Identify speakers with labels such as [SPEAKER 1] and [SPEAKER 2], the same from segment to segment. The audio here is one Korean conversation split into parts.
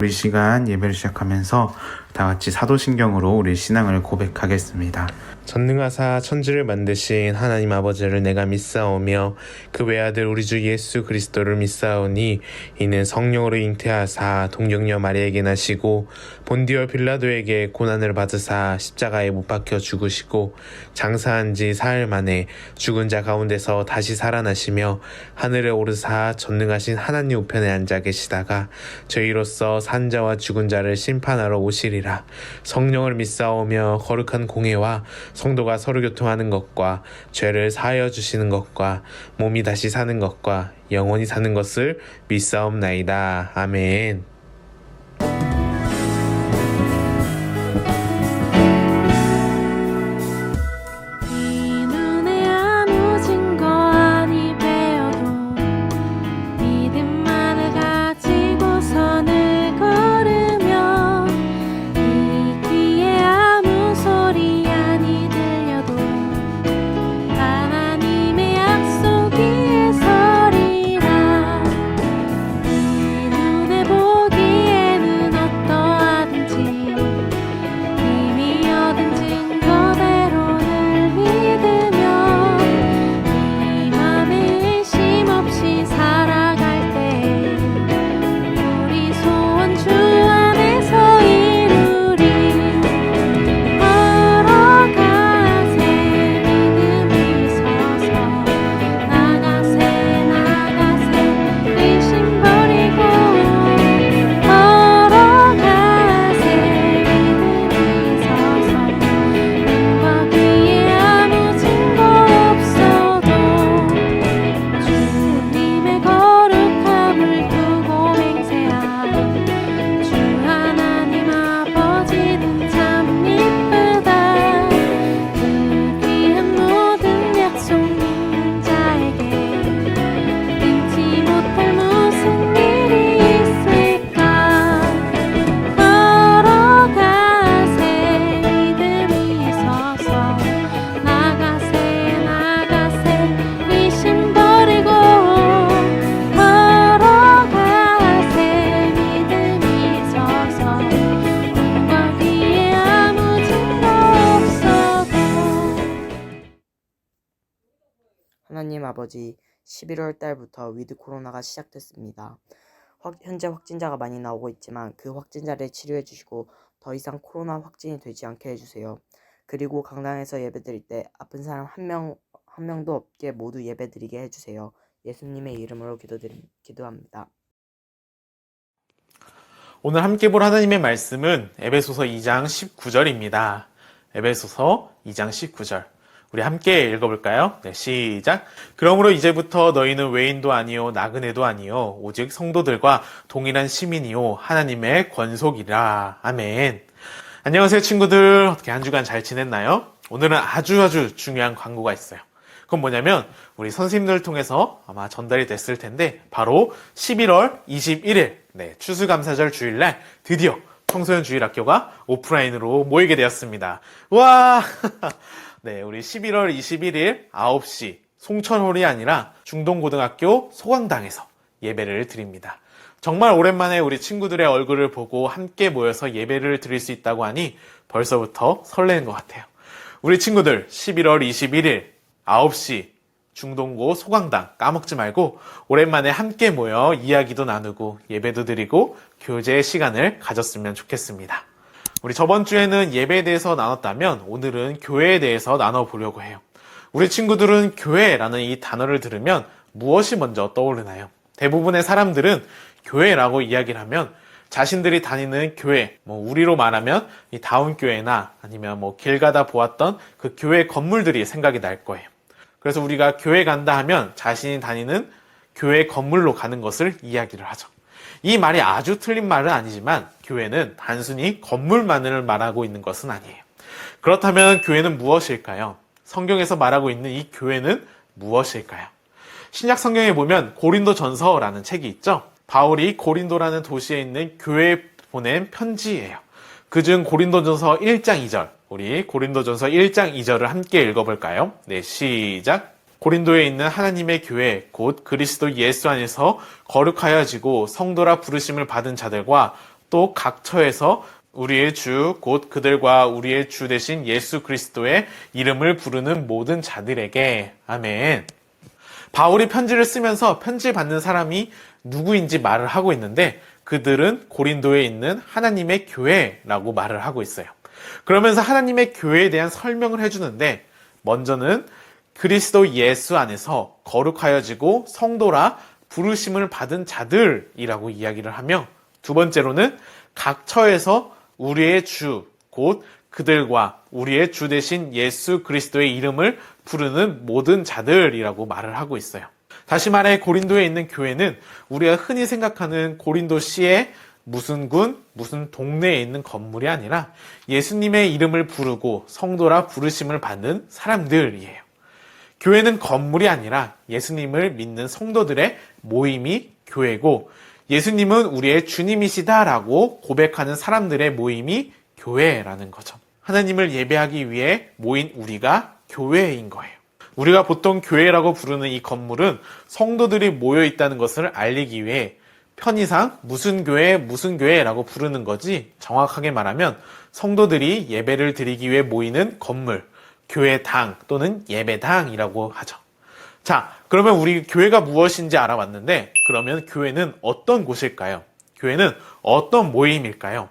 [SPEAKER 1] 우리 시간 예배를 시작하면서 다 같이 사도신경으로 우리 신앙을 고백하겠습니다.
[SPEAKER 2] 전능하사 천지를 만드신 하나님 아버지를 내가 믿사오며 그 외아들 우리 주 예수 그리스도를 믿사오니 이는 성령으로 잉태하사 동정녀 마리아에게 나시고 본디오 빌라도에게 고난을 받으사 십자가에 못 박혀 죽으시고 장사한 지 사흘 만에 죽은 자 가운데서 다시 살아나시며 하늘에 오르사 전능하신 하나님 우편에 앉아 계시다가 저희로서 산 자와 죽은 자를 심판하러 오시리라. 성령을 믿사오며 거룩한 공회와 성도가 서로 교통하는 것과 죄를 사하여 주시는 것과 몸이 다시 사는 것과 영원히 사는 것을 믿사옵나이다. 아멘.
[SPEAKER 3] 하나님 아버지, 11월 달부터 위드 코로나가 시작됐습니다. 현재 확진자가 많이 나오고 있지만 그 확진자를 치료해 주시고 더 이상 코로나 확진이 되지 않게 해주세요. 그리고 강당에서 예배드릴 때 아픈 사람 한 명도 없게 모두 예배드리게 해주세요. 예수님의 이름으로 기도합니다.
[SPEAKER 2] 오늘 함께 볼 하나님의 말씀은 에베소서 2장 19절입니다. 에베소서 2장 19절. 우리 함께 읽어볼까요? 네, 시작. 그러므로 이제부터 너희는 외인도 아니요 나그네도 아니요 오직 성도들과 동일한 시민이요 하나님의 권속이라. 아멘. 안녕하세요 친구들. 어떻게 한 주간 잘 지냈나요? 오늘은 아주 중요한 광고가 있어요. 그건 뭐냐면 우리 선생님들을 통해서 아마 전달이 됐을 텐데 바로 11월 21일 추수감사절 주일날 드디어 청소년 주일학교가 오프라인으로 모이게 되었습니다. 와! 네, 우리 11월 21일 9시 송천홀이 아니라 중동고등학교 소강당에서 예배를 드립니다. 정말 오랜만에 우리 친구들의 얼굴을 보고 함께 모여서 예배를 드릴 수 있다고 하니 벌써부터 설레는 것 같아요. 우리 친구들 11월 21일 9시 중동고 소강당 까먹지 말고 오랜만에 함께 모여 이야기도 나누고 예배도 드리고 교제의 시간을 가졌으면 좋겠습니다. 우리 저번 주에는 예배에 대해서 나눴다면 오늘은 교회에 대해서 나눠보려고 해요. 우리 친구들은 교회라는 이 단어를 들으면 무엇이 먼저 떠오르나요? 대부분의 사람들은 교회라고 이야기를 하면 자신들이 다니는 교회, 우리로 말하면 이 다운교회나 아니면 길 가다 보았던 그 교회 건물들이 생각이 날 거예요. 그래서 우리가 교회 간다 하면 자신이 다니는 교회 건물로 가는 것을 이야기를 하죠. 이 말이 아주 틀린 말은 아니지만 교회는 단순히 건물만을 말하고 있는 것은 아니에요. 그렇다면 교회는 무엇일까요? 성경에서 말하고 있는 이 교회는 무엇일까요? 신약 성경에 보면 고린도전서라는 책이 있죠. 바울이 고린도라는 도시에 있는 교회에 보낸 편지예요. 그중 고린도전서 1장 2절, 우리 고린도전서 1장 2절을 함께 읽어볼까요? 네, 시작. 고린도에 있는 하나님의 교회 곧 그리스도 예수 안에서 거룩하여지고 성도라 부르심을 받은 자들과 또 각 처에서 우리의 주 곧 그들과 우리의 주 되신 예수 그리스도의 이름을 부르는 모든 자들에게. 아멘. 바울이 편지를 쓰면서 편지 받는 사람이 누구인지 말을 하고 있는데 그들은 고린도에 있는 하나님의 교회라고 말을 하고 있어요. 그러면서 하나님의 교회에 대한 설명을 해주는데 먼저는 그리스도 예수 안에서 거룩하여지고 성도라 부르심을 받은 자들이라고 이야기를 하며 두 번째로는 각 처에서 우리의 주, 곧 그들과 우리의 주 되신 예수 그리스도의 이름을 부르는 모든 자들이라고 말을 하고 있어요. 다시 말해 고린도에 있는 교회는 우리가 흔히 생각하는 고린도시의 무슨 군, 무슨 동네에 있는 건물이 아니라 예수님의 이름을 부르고 성도라 부르심을 받는 사람들이에요. 교회는 건물이 아니라 예수님을 믿는 성도들의 모임이 교회고 예수님은 우리의 주님이시다라고 고백하는 사람들의 모임이 교회라는 거죠. 하나님을 예배하기 위해 모인 우리가 교회인 거예요. 우리가 보통 교회라고 부르는 이 건물은 성도들이 모여 있다는 것을 알리기 위해 편의상 무슨 교회라고 부르는 거지 정확하게 말하면 성도들이 예배를 드리기 위해 모이는 건물, 교회당 또는 예배당이라고 하죠. 자, 그러면 우리 교회가 무엇인지 알아봤는데 그러면 교회는 어떤 곳일까요? 교회는 어떤 모임일까요?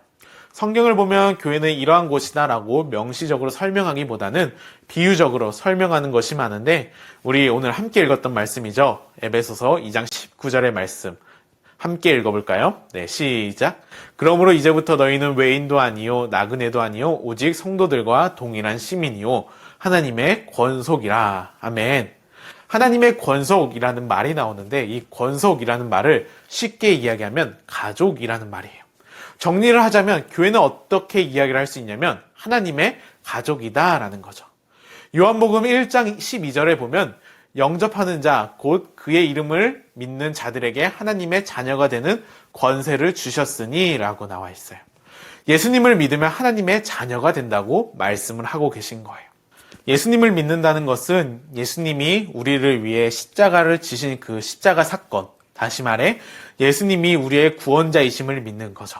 [SPEAKER 2] 성경을 보면 교회는 이러한 곳이다라고 명시적으로 설명하기보다는 비유적으로 설명하는 것이 많은데 우리 오늘 함께 읽었던 말씀이죠. 에베소서 2장 19절의 말씀 함께 읽어볼까요? 네, 시작. 그러므로 이제부터 너희는 외인도 아니요 나그네도 아니요 오직 성도들과 동일한 시민이요 하나님의 권속이라. 아멘. 하나님의 권속이라는 말이 나오는데 이 권속이라는 말을 쉽게 이야기하면 가족이라는 말이에요. 정리를 하자면 교회는 어떻게 이야기를 할 수 있냐면 하나님의 가족이다라는 거죠. 요한복음 1장 12절에 보면 영접하는 자, 곧 그의 이름을 믿는 자들에게 하나님의 자녀가 되는 권세를 주셨으니 라고 나와 있어요. 예수님을 믿으면 하나님의 자녀가 된다고 말씀을 하고 계신 거예요. 예수님을 믿는다는 것은 예수님이 우리를 위해 십자가를 지신 그 십자가 사건, 다시 말해 예수님이 우리의 구원자이심을 믿는 거죠.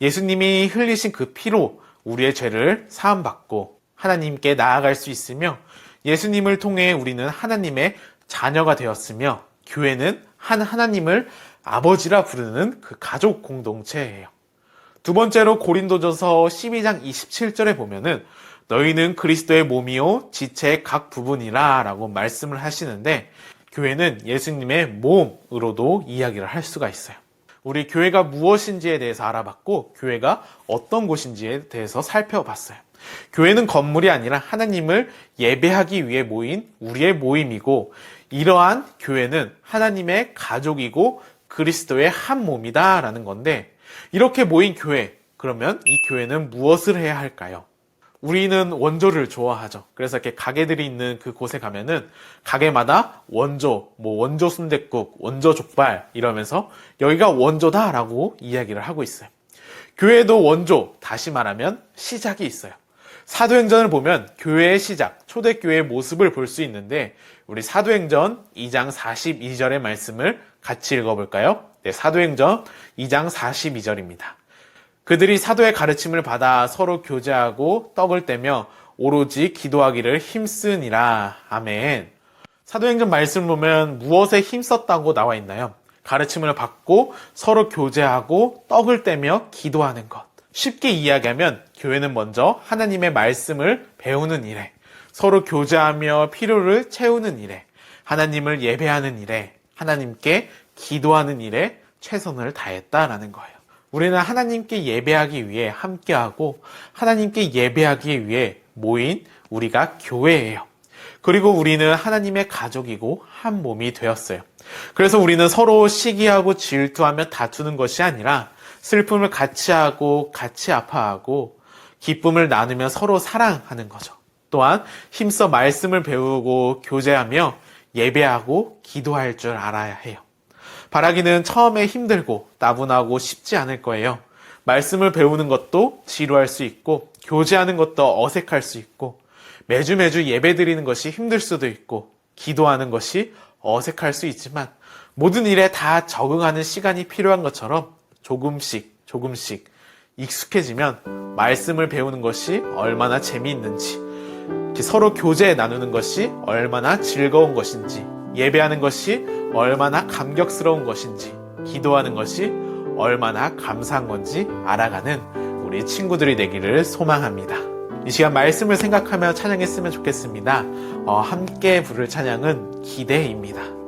[SPEAKER 2] 예수님이 흘리신 그 피로 우리의 죄를 사함받고 하나님께 나아갈 수 있으며 예수님을 통해 우리는 하나님의 자녀가 되었으며 교회는 한 하나님을 아버지라 부르는 그 가족 공동체예요. 두 번째로 고린도전서 12장 27절에 보면은 너희는 그리스도의 몸이요 지체의 각 부분이라 라고 말씀을 하시는데 교회는 예수님의 몸으로도 이야기를 할 수가 있어요. 우리 교회가 무엇인지에 대해서 알아봤고 교회가 어떤 곳인지에 대해서 살펴봤어요. 교회는 건물이 아니라 하나님을 예배하기 위해 모인 우리의 모임이고 이러한 교회는 하나님의 가족이고 그리스도의 한 몸이다 라는 건데 이렇게 모인 교회, 그러면 이 교회는 무엇을 해야 할까요? 우리는 원조를 좋아하죠. 그래서 이렇게 가게들이 있는 그 곳에 가면은 가게마다 원조, 원조 순댓국, 원조 족발 이러면서 여기가 원조다라고 이야기를 하고 있어요. 교회도 원조, 다시 말하면 시작이 있어요. 사도행전을 보면 교회의 시작, 초대교회의 모습을 볼 수 있는데 우리 사도행전 2장 42절의 말씀을 같이 읽어볼까요? 네, 사도행전 2장 42절입니다. 그들이 사도의 가르침을 받아 서로 교제하고 떡을 떼며 오로지 기도하기를 힘쓰니라. 아멘. 사도행전 말씀을 보면 무엇에 힘썼다고 나와 있나요? 가르침을 받고 서로 교제하고 떡을 떼며 기도하는 것. 쉽게 이야기하면 교회는 먼저 하나님의 말씀을 배우는 일에, 서로 교제하며 필요를 채우는 일에, 하나님을 예배하는 일에, 하나님께 기도하는 일에 최선을 다했다라는 거예요. 우리는 하나님께 예배하기 위해 함께하고 하나님께 예배하기 위해 모인 우리가 교회예요. 그리고 우리는 하나님의 가족이고 한 몸이 되었어요. 그래서 우리는 서로 시기하고 질투하며 다투는 것이 아니라 슬픔을 같이 하고 같이 아파하고 기쁨을 나누며 서로 사랑하는 거죠. 또한 힘써 말씀을 배우고 교제하며 예배하고 기도할 줄 알아야 해요. 바라기는 처음에 힘들고 따분하고 쉽지 않을 거예요. 말씀을 배우는 것도 지루할 수 있고 교제하는 것도 어색할 수 있고 매주 예배 드리는 것이 힘들 수도 있고 기도하는 것이 어색할 수 있지만 모든 일에 다 적응하는 시간이 필요한 것처럼 조금씩 익숙해지면 말씀을 배우는 것이 얼마나 재미있는지, 서로 교제 나누는 것이 얼마나 즐거운 것인지, 예배하는 것이 얼마나 감격스러운 것인지, 기도하는 것이 얼마나 감사한 건지 알아가는 우리 친구들이 되기를 소망합니다. 이 시간 말씀을 생각하며 찬양했으면 좋겠습니다. 함께 부를 찬양은 기대입니다.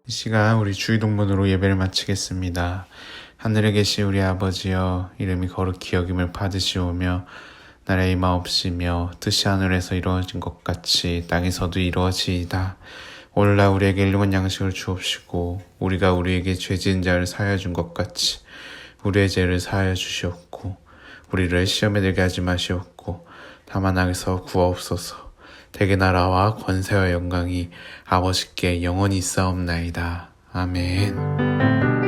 [SPEAKER 1] 이 시간 우리 주의동문으로 예배를 마치겠습니다. 하늘에 계신 우리 아버지여, 이름이 거룩히 여김을 받으시오며 나라의 임하옵시며 뜻이 하늘에서 이루어진 것 같이 땅에서도 이루어지이다. 오늘날 우리에게 일용할 양식을 주옵시고 우리가 우리에게 죄 지은 자를 사하여 준 것 같이 우리의 죄를 사하여 주시옵고 우리를 시험에 들게 하지 마시옵고 다만 악에서 구하옵소서. 대개 나라와 권세와 영광이 아버지께 영원히 있사옵나이다. 아멘.